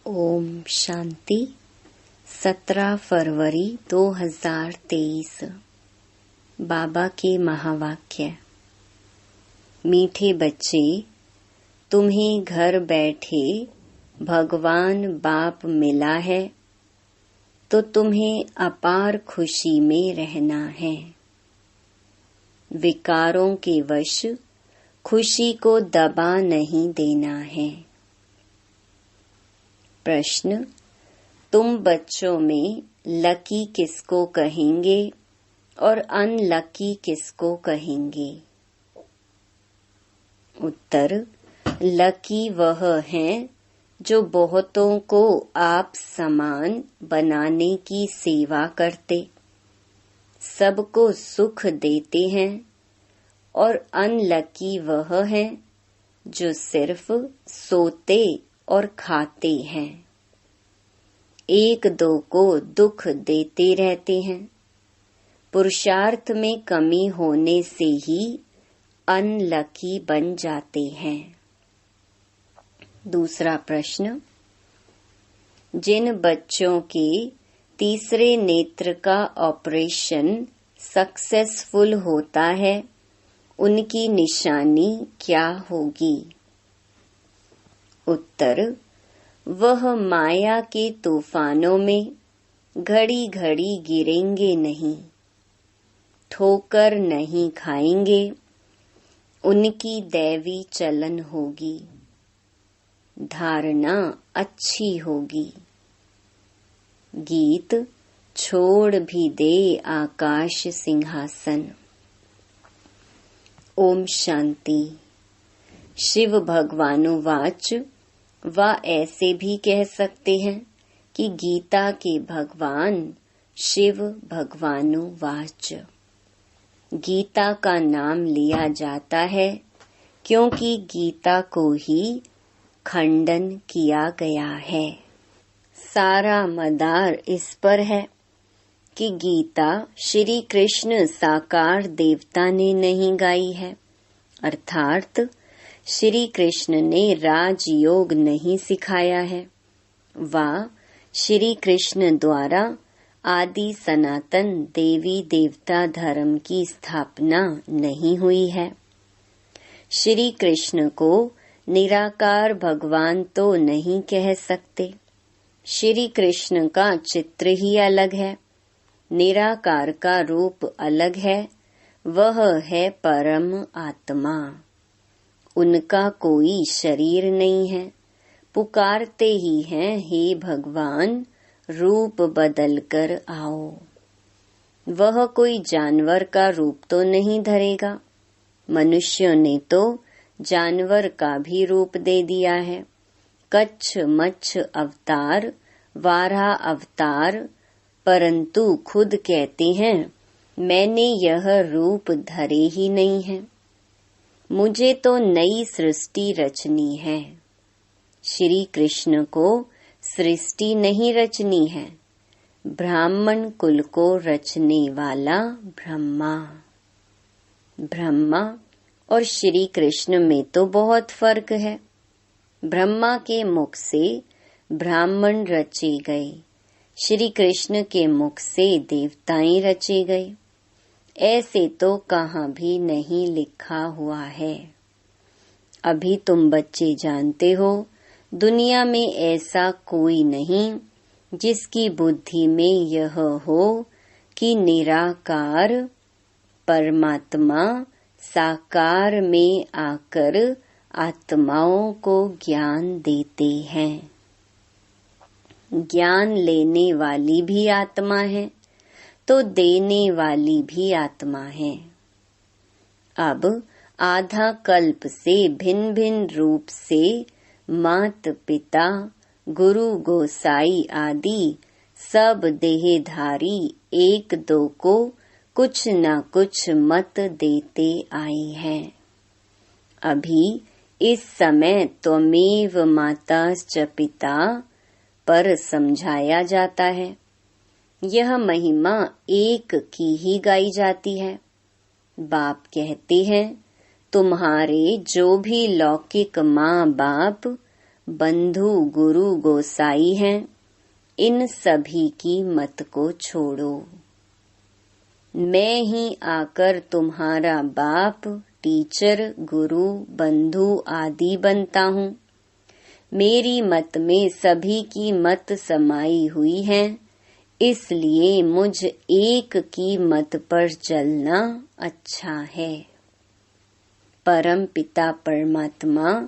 ओम शांति। 17 फरवरी 2023। बाबा के महावाक्य। मीठे बच्चे, तुम्हें घर बैठे भगवान बाप मिला है तो तुम्हें अपार खुशी में रहना है। विकारों के वश खुशी को दबा नहीं देना है। प्रश्न, तुम बच्चों में लकी किसको कहेंगे और अनलकी किसको कहेंगे? उत्तर, लकी वह हैं जो बहुतों को आप समान बनाने की सेवा करते, सबको सुख देते हैं, और अनलकी वह हैं जो सिर्फ सोते और खाते हैं, एक दो को दुख देते रहते हैं। पुरुषार्थ में कमी होने से ही अनलकी बन जाते हैं। दूसरा प्रश्न, जिन बच्चों के तीसरे नेत्र का ऑपरेशन सक्सेसफुल होता है, उनकी निशानी क्या होगी? उत्तर, वह माया के तूफानों में घड़ी घड़ी गिरेंगे नहीं, ठोकर नहीं खाएंगे, उनकी दैवी चलन होगी, धारणा अच्छी होगी। गीत छोड़ भी दे आकाश सिंहासन। ओम शांति। शिव भगवानुवाच, व ऐसे भी कह सकते हैं कि गीता के भगवान शिव भगवानुवाच। गीता का नाम लिया जाता है क्योंकि गीता को ही खंडन किया गया है। सारा मदार इस पर है कि गीता श्री कृष्ण साकार देवता ने नहीं गाई है, अर्थात श्री कृष्ण ने राजयोग नहीं सिखाया है, वा श्री कृष्ण द्वारा आदि सनातन देवी देवता धर्म की स्थापना नहीं हुई है। श्री कृष्ण को निराकार भगवान तो नहीं कह सकते। श्री कृष्ण का चित्र ही अलग है, निराकार का रूप अलग है, वह है परम आत्मा। उनका कोई शरीर नहीं है, पुकारते ही हैं, हे भगवान रूप बदल कर आओ। वह कोई जानवर का रूप तो नहीं धरेगा। मनुष्यों ने तो जानवर का भी रूप दे दिया है। कच्छ मच्छ अवतार, वाराह अवतार, परंतु खुद कहते हैं मैंने यह रूप धरे ही नहीं है, मुझे तो नई सृष्टि रचनी है। श्री कृष्ण को सृष्टि नहीं रचनी है, ब्राह्मण कुल को रचने वाला ब्रह्मा और श्री कृष्ण में तो बहुत फर्क है। ब्रह्मा के मुख से ब्राह्मण रचे गए, श्री कृष्ण के मुख से देवताएं रचे गए। ऐसे तो कहाँ भी नहीं लिखा हुआ है। अभी तुम बच्चे जानते हो, दुनिया में ऐसा कोई नहीं जिसकी बुद्धि में यह हो कि निराकार परमात्मा साकार में आकर आत्माओं को ज्ञान देते हैं। ज्ञान लेने वाली भी आत्मा है तो देने वाली भी आत्मा है। अब आधा कल्प से भिन्न भिन्न रूप से मात पिता गुरु गोसाई आदि सब देहधारी एक दो को कुछ न कुछ मत देते आए हैं। अभी इस समय त्वमेव माताश्च पिता पर समझाया जाता है। यह महिमा एक की ही गाई जाती है। बाप कहते हैं, तुम्हारे जो भी लौकिक माँ बाप बंधु गुरु गोसाई हैं, इन सभी की मत को छोड़ो। मैं ही आकर तुम्हारा बाप, टीचर, गुरु, बंधु आदि बनता हूँ। मेरी मत में सभी की मत समाई हुई है, इसलिए मुझ एक की मत पर चलना अच्छा है। परम पिता परमात्मा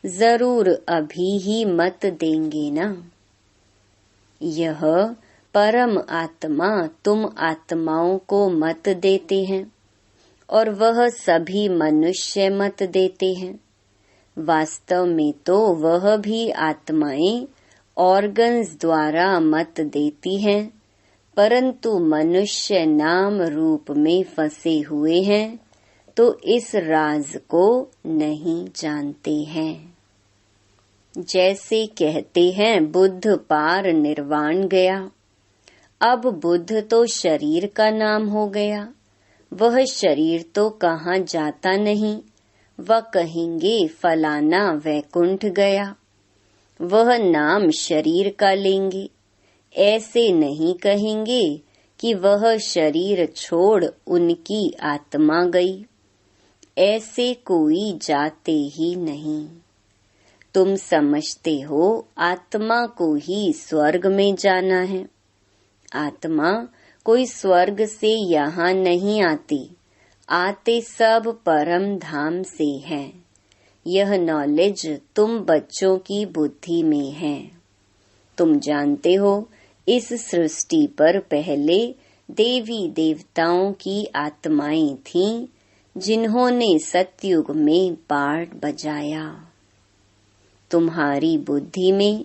जरूर अभी ही मत देंगे ना। यह परम आत्मा तुम आत्माओं को मत देते हैं और वह सभी मनुष्य मत देते हैं। वास्तव में तो वह भी आत्माएं ऑर्गन्स द्वारा मत देती हैं, परंतु मनुष्य नाम रूप में फंसे हुए हैं तो इस राज को नहीं जानते हैं। जैसे कहते हैं बुद्ध पार निर्वाण गया, अब बुद्ध तो शरीर का नाम हो गया। वह शरीर तो कहाँ जाता नहीं, वह कहेंगे फलाना वैकुंठ गया। वह नाम शरीर का लेंगे, ऐसे नहीं कहेंगे कि वह शरीर छोड़ उनकी आत्मा गई। ऐसे कोई जाते ही नहीं। तुम समझते हो आत्मा को ही स्वर्ग में जाना है। आत्मा कोई स्वर्ग से यहाँ नहीं आती, आते सब परम धाम से हैं। यह नॉलेज तुम बच्चों की बुद्धि में है। तुम जानते हो इस सृष्टि पर पहले देवी देवताओं की आत्माएं थीं, जिन्होंने सतयुग में पार्ट बजाया। तुम्हारी बुद्धि में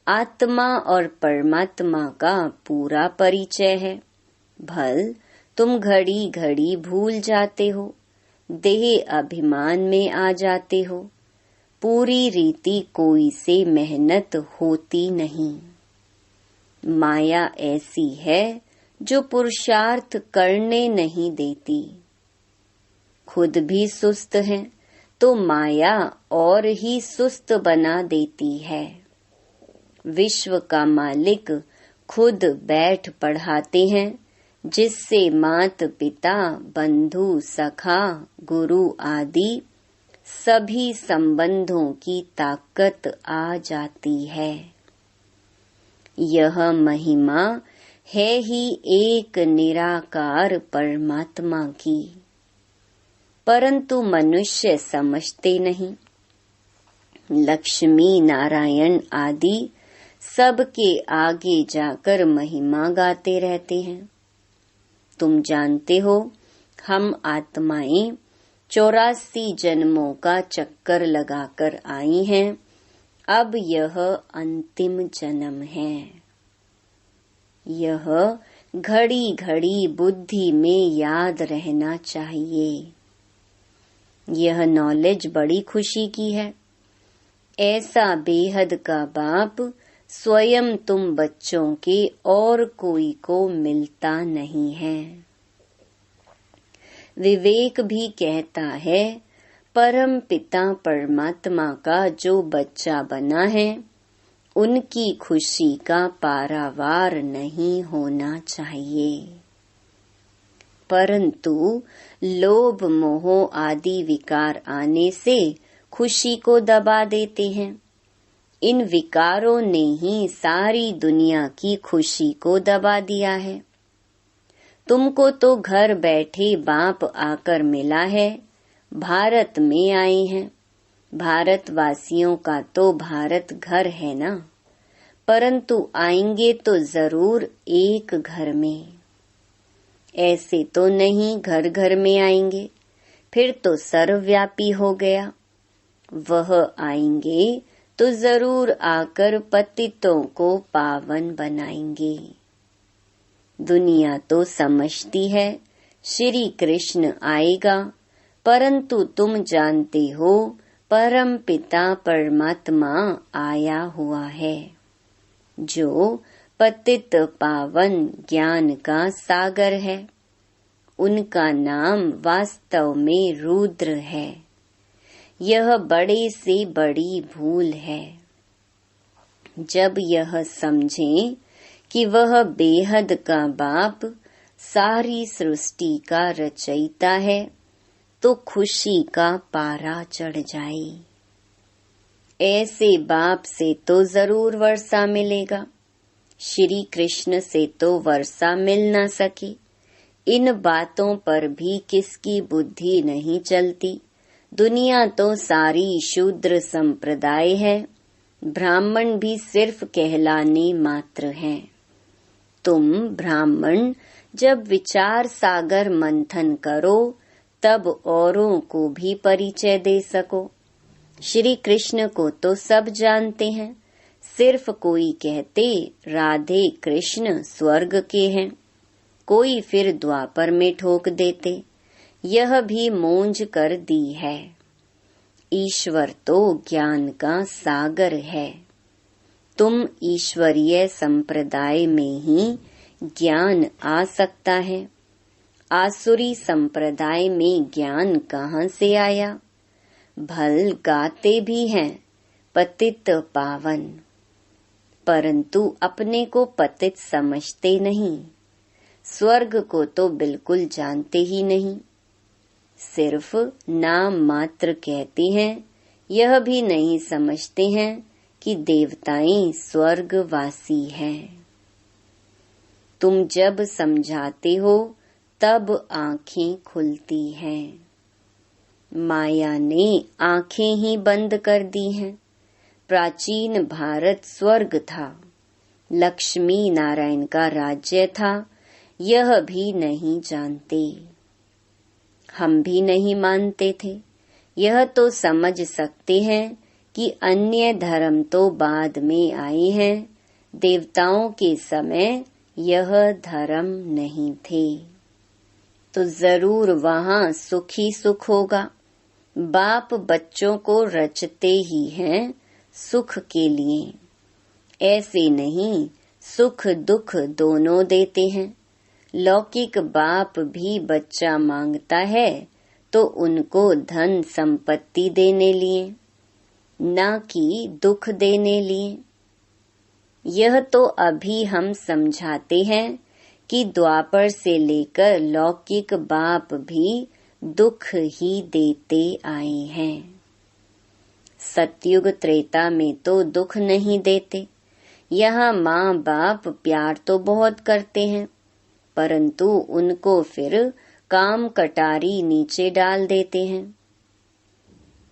आत्मा और परमात्मा का पूरा परिचय है। भल तुम घड़ी घड़ी भूल जाते हो, देह अभिमान में आ जाते हो। पूरी रीति कोई से मेहनत होती नहीं। माया ऐसी है जो पुरुषार्थ करने नहीं देती। खुद भी सुस्त है तो माया और ही सुस्त बना देती है। विश्व का मालिक खुद बैठ पढ़ाते हैं, जिससे मात पिता, बंधु, सखा, गुरु आदि सभी संबंधों की ताकत आ जाती है। यह महिमा है ही एक निराकार परमात्मा की, परंतु मनुष्य समझते नहीं। लक्ष्मी नारायण आदि सबके आगे जाकर महिमा गाते रहते हैं। तुम जानते हो हम आत्माएं 84 जन्मों का चक्कर लगाकर आई हैं। अब यह अंतिम जन्म है। यह घड़ी घड़ी बुद्धि में याद रहना चाहिए। यह नॉलेज बड़ी खुशी की है। ऐसा बेहद का बाप स्वयं तुम बच्चों के और कोई को मिलता नहीं है। विवेक भी कहता है परम पिता परमात्मा का जो बच्चा बना है, उनकी खुशी का पारावार नहीं होना चाहिए। परंतु लोभ मोह आदि विकार आने से खुशी को दबा देते हैं। इन विकारों ने ही सारी दुनिया की खुशी को दबा दिया है। तुमको तो घर बैठे बाप आकर मिला है, भारत में आए हैं। भारतवासियों का तो भारत घर है ना, परंतु आएंगे तो जरूर एक घर में। ऐसे तो नहीं घर घर में आएंगे, फिर तो सर्वव्यापी हो गया। वह आएंगे तो जरूर आकर पतितों को पावन बनाएंगे। दुनिया तो समझती है श्री कृष्ण आएगा, परंतु तुम जानते हो परम पिता परमात्मा आया हुआ है, जो पतित पावन ज्ञान का सागर है। उनका नाम वास्तव में रुद्र है। यह बड़े से बड़ी भूल है। जब यह समझें कि वह बेहद का बाप सारी सृष्टि का रचयिता है, तो खुशी का पारा चढ़ जाए। ऐसे बाप से तो जरूर वर्षा मिलेगा, श्री कृष्ण से तो वर्षा मिल न सके। इन बातों पर भी किसकी बुद्धि नहीं चलती। दुनिया तो सारी शूद्र संप्रदाय है, ब्राह्मण भी सिर्फ कहलाने मात्र हैं। तुम ब्राह्मण जब विचार सागर मंथन करो, तब औरों को भी परिचय दे सको। श्री कृष्ण को तो सब जानते हैं, सिर्फ कोई कहते राधे कृष्ण स्वर्ग के हैं, कोई फिर द्वापर में ठोक देते। यह भी मूंझ कर दी है। ईश्वर तो ज्ञान का सागर है। तुम ईश्वरीय संप्रदाय में ही ज्ञान आ सकता है। आसुरी संप्रदाय में ज्ञान कहाँ से आया? भल गाते भी हैं पतित पावन, परंतु अपने को पतित समझते नहीं। स्वर्ग को तो बिल्कुल जानते ही नहीं, सिर्फ नाम मात्र कहते हैं। यह भी नहीं समझते हैं कि देवताएं स्वर्गवासी हैं। तुम जब समझाते हो तब आंखें खुलती हैं। माया ने आंखें ही बंद कर दी हैं। प्राचीन भारत स्वर्ग था, लक्ष्मी नारायण का राज्य था, यह भी नहीं जानते। हम भी नहीं मानते थे। यह तो समझ सकते हैं कि अन्य धर्म तो बाद में आए हैं, देवताओं के समय यह धर्म नहीं थे। तो जरूर वहाँ सुखी सुख होगा। बाप बच्चों को रचते ही हैं सुख के लिए, ऐसे नहीं सुख दुख दोनों देते हैं। लौकिक बाप भी बच्चा मांगता है तो उनको धन संपत्ति देने लिए, ना कि दुख देने लिए। यह तो अभी हम समझाते हैं कि द्वापर से लेकर लौकिक बाप भी दुख ही देते आए हैं। सतयुग त्रेता में तो दुख नहीं देते। यहाँ माँ बाप प्यार तो बहुत करते हैं, परंतु उनको फिर काम कटारी नीचे डाल देते हैं,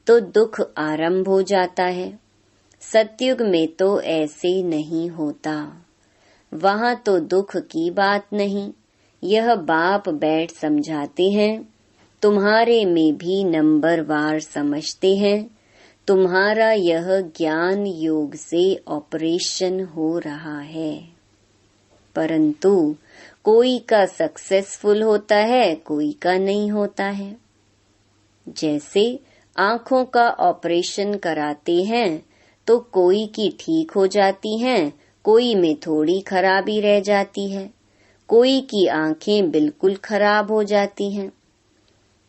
तो दुख आरंभ हो जाता है। सतयुग में तो ऐसे नहीं होता। वहाँ तो दुख की बात नहीं। यह बाप बैठ समझाते हैं, तुम्हारे में भी नंबरवार समझते हैं। तुम्हारा यह ज्ञान योग से ऑपरेशन हो रहा है, परंतु कोई का सक्सेसफुल होता है, कोई का नहीं होता है। जैसे आँखों का ऑपरेशन कराते हैं तो कोई की ठीक हो जाती हैं, कोई में थोड़ी खराबी रह जाती है, कोई की आँखें बिल्कुल खराब हो जाती हैं।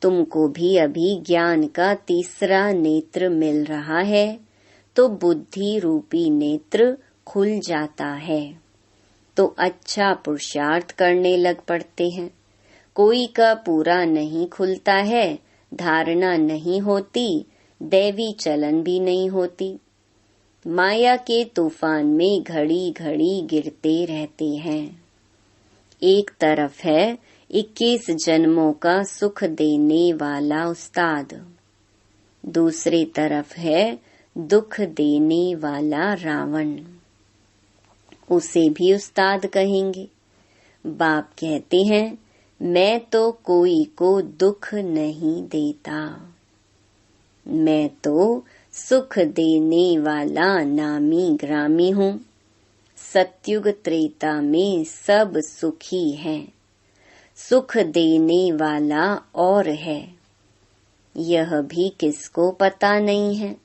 तुमको भी अभी ज्ञान का तीसरा नेत्र मिल रहा है, तो बुद्धि रूपी नेत्र खुल जाता है, तो अच्छा पुरुषार्थ करने लग पड़ते हैं। कोई का पूरा नहीं खुलता है, धारणा नहीं होती, दैवी चलन भी नहीं होती। माया के तूफान में घड़ी घड़ी गिरते रहते हैं। एक तरफ है 21 जन्मों का सुख देने वाला उस्ताद, दूसरी तरफ है दुख देने वाला रावण। उसे भी उस्ताद कहेंगे। बाप कहते हैं, मैं तो कोई को दुख नहीं देता, मैं तो सुख देने वाला नामी ग्रामी हूँ। सतयुग त्रेता में सब सुखी हैं, सुख देने वाला और है। यह भी किसको पता नहीं है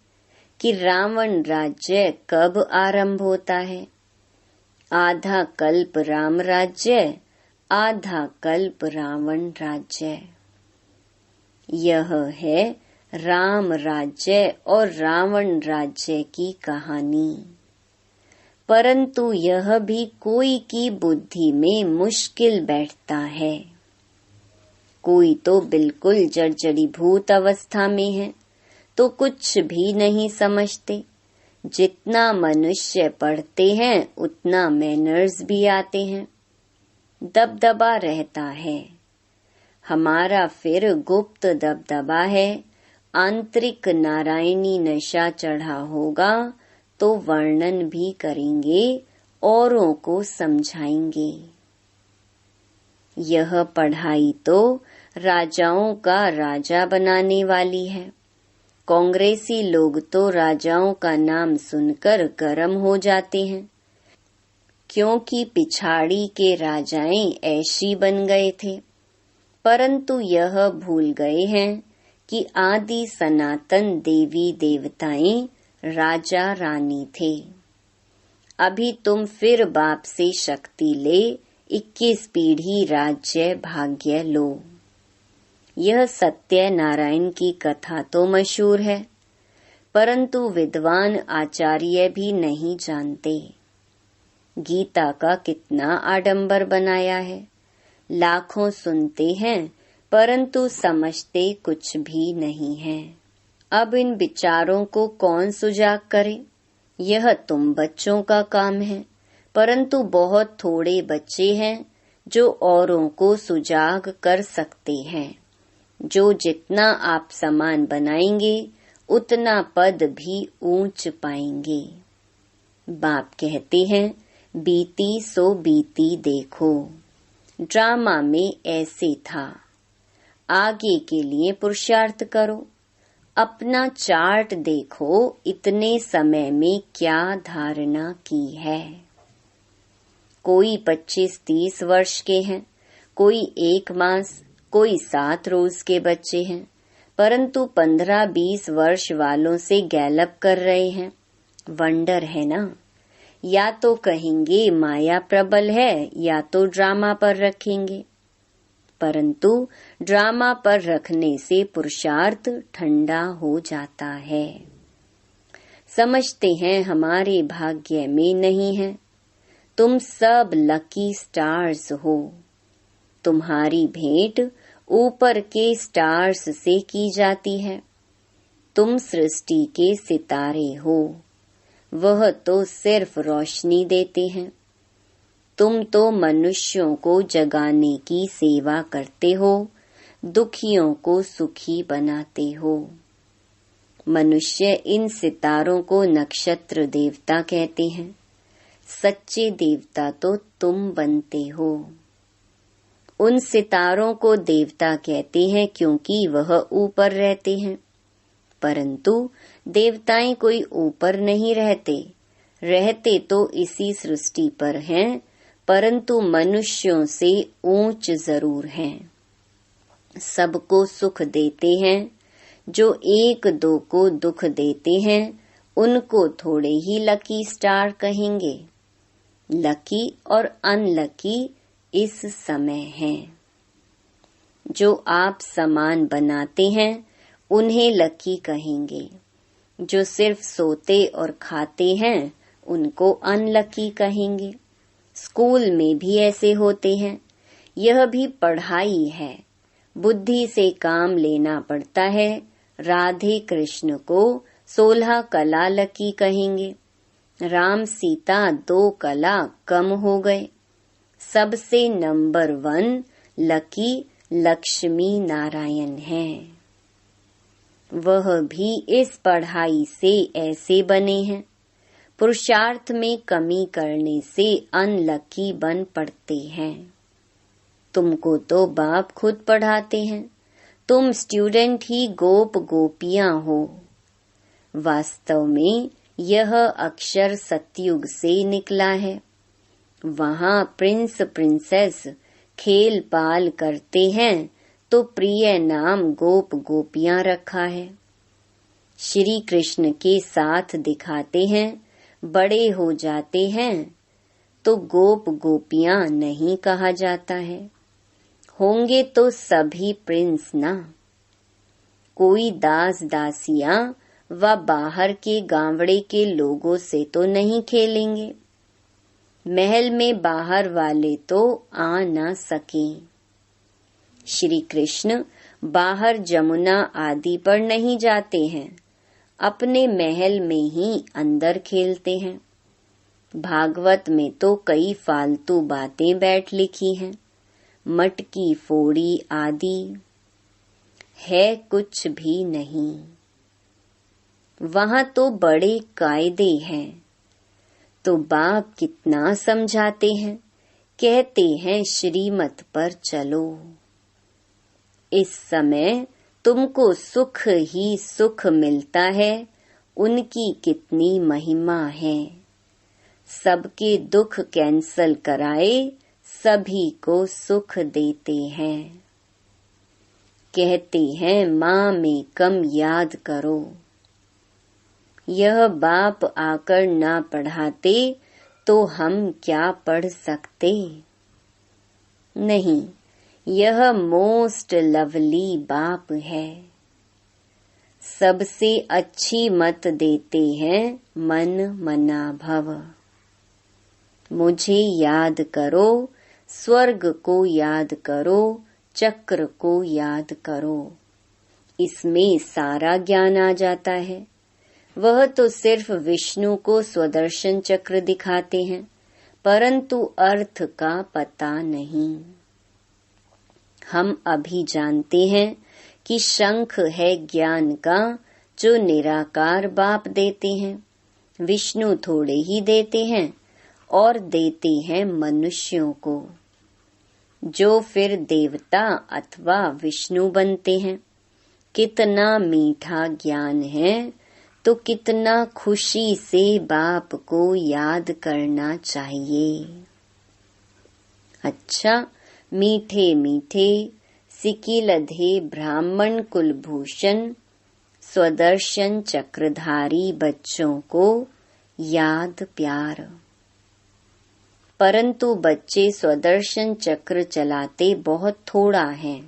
कि रावण राज्य कब आरंभ होता है। आधा कल्प राम राज्य, आधा कल्प रावण राज्य। यह है राम राज्य और रावण राज्य की कहानी। परंतु यह भी कोई की बुद्धि में मुश्किल बैठता है। कोई तो बिल्कुल जर्जरीभूत अवस्था में है तो कुछ भी नहीं समझते। जितना मनुष्य पढ़ते हैं उतना मैनर्स भी आते हैं, दबदबा रहता है। हमारा फिर गुप्त दबदबा है। आंतरिक नारायणी नशा चढ़ा होगा तो वर्णन भी करेंगे, औरों को समझाएंगे। यह पढ़ाई तो राजाओं का राजा बनाने वाली है। कांग्रेसी लोग तो राजाओं का नाम सुनकर गरम हो जाते हैं, क्योंकि पिछाड़ी के राजाएं ऐशी बन गए थे। परंतु यह भूल गए हैं कि आदि सनातन देवी देवताएं राजा रानी थे। अभी तुम फिर बाप से शक्ति ले 21 पीढ़ी राज्य भाग्य लो। यह सत्य नारायण की कथा तो मशहूर है, परंतु विद्वान आचार्य भी नहीं जानते। गीता का कितना आडंबर बनाया है। लाखों सुनते हैं परंतु समझते कुछ भी नहीं है। अब इन विचारों को कौन सुजाग करे? यह तुम बच्चों का काम है, परंतु बहुत थोड़े बच्चे हैं जो औरों को सुजाग कर सकते हैं। जो जितना आप समान बनाएंगे उतना पद भी ऊंच पाएंगे। बाप कहते हैं, बीती सो बीती देखो। ड्रामा में ऐसे था। आगे के लिए पुरुषार्थ करो। अपना चार्ट देखो, इतने समय में क्या धारणा की है। कोई 25-30 वर्ष के हैं, कोई 1 मास, कोई 7 रोज के बच्चे हैं, परंतु 15-20 वर्ष वालों से गैलअप कर रहे हैं। वंडर है ना? या तो कहेंगे माया प्रबल है या तो ड्रामा पर रखेंगे, परंतु ड्रामा पर रखने से पुरुषार्थ ठंडा हो जाता है। समझते हैं हमारे भाग्य में नहीं है। तुम सब लकी स्टार्स हो। तुम्हारी भेंट ऊपर के स्टार्स से की जाती है। तुम सृष्टि के सितारे हो, वह तो सिर्फ रोशनी देते हैं। तुम तो मनुष्यों को जगाने की सेवा करते हो, दुखियों को सुखी बनाते हो। मनुष्य इन सितारों को नक्षत्र देवता कहते हैं। सच्चे देवता तो तुम बनते हो। उन सितारों को देवता कहते हैं क्योंकि वह ऊपर रहते हैं, परंतु देवताएं कोई ऊपर नहीं रहते। रहते तो इसी सृष्टि पर हैं, परंतु मनुष्यों से ऊंच जरूर हैं। सबको सुख देते हैं। जो 1-2 को दुख देते हैं उनको थोड़े ही लकी स्टार कहेंगे। लकी और अनलकी इस समय है। जो आप समान बनाते हैं उन्हें लकी कहेंगे। जो सिर्फ सोते और खाते हैं उनको अनलकी कहेंगे। स्कूल में भी ऐसे होते हैं। यह भी पढ़ाई है। बुद्धि से काम लेना पड़ता है। राधे कृष्ण को 16 कला लकी कहेंगे। राम सीता 2 कला कम हो गए। सबसे नंबर 1 लकी लक्ष्मी नारायण हैं। वह भी इस पढ़ाई से ऐसे बने हैं। पुरुषार्थ में कमी करने से अनलकी बन पड़ते हैं। तुमको तो बाप खुद पढ़ाते हैं। तुम स्टूडेंट ही गोप गोपियां हो। वास्तव में यह अक्षर सतयुग से निकला है। वहाँ प्रिंस प्रिंसेस खेल पाल करते हैं तो प्रिय नाम गोप गोपियां रखा है। श्री कृष्ण के साथ दिखाते हैं, बड़े हो जाते हैं तो गोप गोपियां नहीं कहा जाता है। होंगे तो सभी प्रिंस ना। कोई दास दासियां व बाहर के गांवड़े के लोगों से तो नहीं खेलेंगे। महल में बाहर वाले तो आ ना सके। श्री कृष्ण बाहर जमुना आदि पर नहीं जाते हैं, अपने महल में ही अंदर खेलते हैं। भागवत में तो कई फालतू बातें बैठ लिखी हैं, मटकी फोड़ी आदि, है कुछ भी नहीं। वहां तो बड़े कायदे हैं। तो बाप कितना समझाते हैं, कहते हैं श्रीमत पर चलो। इस समय तुमको सुख ही सुख मिलता है, उनकी कितनी महिमा है। सबके दुख कैंसल कराए, सभी को सुख देते हैं। कहते हैं माँ में कम याद करो। यह बाप आकर ना पढ़ाते तो हम क्या पढ़ सकते। नहीं, यह मोस्ट लवली बाप है। सबसे अच्छी मत देते हैं, मन मना भव। मुझे याद करो, स्वर्ग को याद करो, चक्र को याद करो। इसमें सारा ज्ञान आ जाता है। वह तो सिर्फ विष्णु को स्वदर्शन चक्र दिखाते हैं, परंतु अर्थ का पता नहीं। हम अभी जानते हैं कि शंख है ज्ञान का, जो निराकार बाप देते हैं। विष्णु थोड़े ही देते हैं और देते हैं मनुष्यों को, जो फिर देवता अथवा विष्णु बनते हैं। कितना मीठा ज्ञान है, तो कितना खुशी से बाप को याद करना चाहिए। अच्छा, मीठे मीठे सिकिलधे ब्राह्मण कुलभूषण स्वदर्शन चक्रधारी बच्चों को याद प्यार। परंतु बच्चे स्वदर्शन चक्र चलाते बहुत थोड़ा हैं,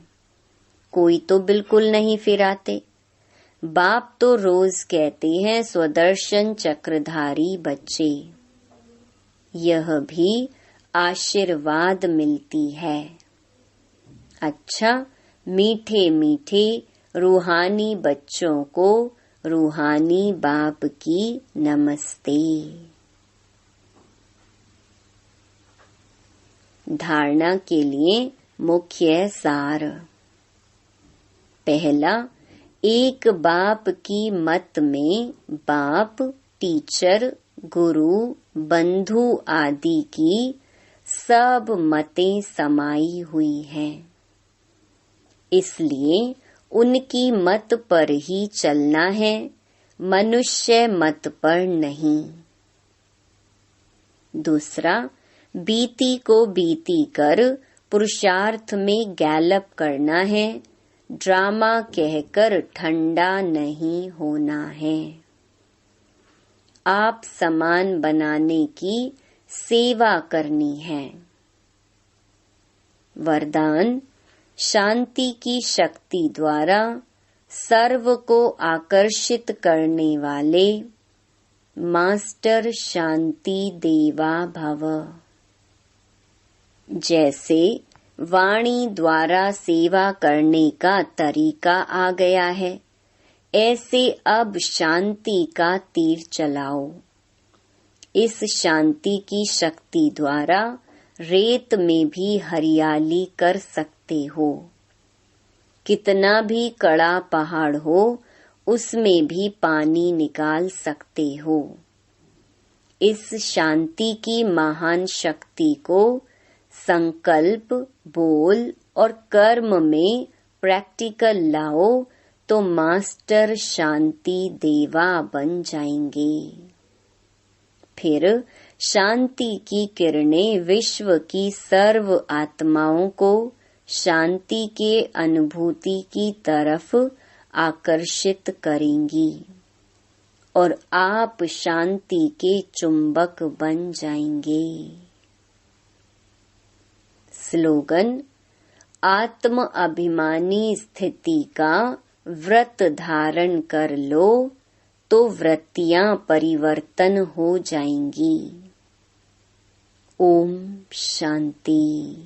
कोई तो बिल्कुल नहीं फिराते। बाप तो रोज कहते हैं स्वदर्शन चक्रधारी बच्चे। यह भी आशीर्वाद मिलती है। अच्छा, मीठे मीठे रूहानी बच्चों को रूहानी बाप की नमस्ते। धारणा के लिए मुख्य सार। पहला, एक बाप की मत में बाप, टीचर, गुरु, बंधु आदि की सब मतें समाई हुई हैं। इसलिए उनकी मत पर ही चलना है, मनुष्य मत पर नहीं। दूसरा, बीती को बीती कर पुरुषार्थ में गैलप करना है, ड्रामा कहकर ठंडा नहीं होना है। आप समान बनाने की सेवा करनी है। वरदान, शांति की शक्ति द्वारा सर्व को आकर्षित करने वाले मास्टर शांति देवा भव। जैसे वाणी द्वारा सेवा करने का तरीका आ गया है, ऐसे अब शांति का तीर चलाओ। इस शांति की शक्ति द्वारा रेत में भी हरियाली कर सकते हो। कितना भी कड़ा पहाड़ हो, उसमें भी पानी निकाल सकते हो। इस शांति की महान शक्ति को संकल्प, बोल और कर्म में प्रैक्टिकल लाओ तो मास्टर शांति देवा बन जाएंगे। फिर शांति की किरणें विश्व की सर्व आत्माओं को शांति के अनुभूति की तरफ आकर्षित करेंगी और आप शांति के चुंबक बन जाएंगे। स्लोगन, आत्म अभिमानी स्थिति का व्रत धारण कर लो तो वृत्तियां परिवर्तन हो जाएंगी। ओम शांति।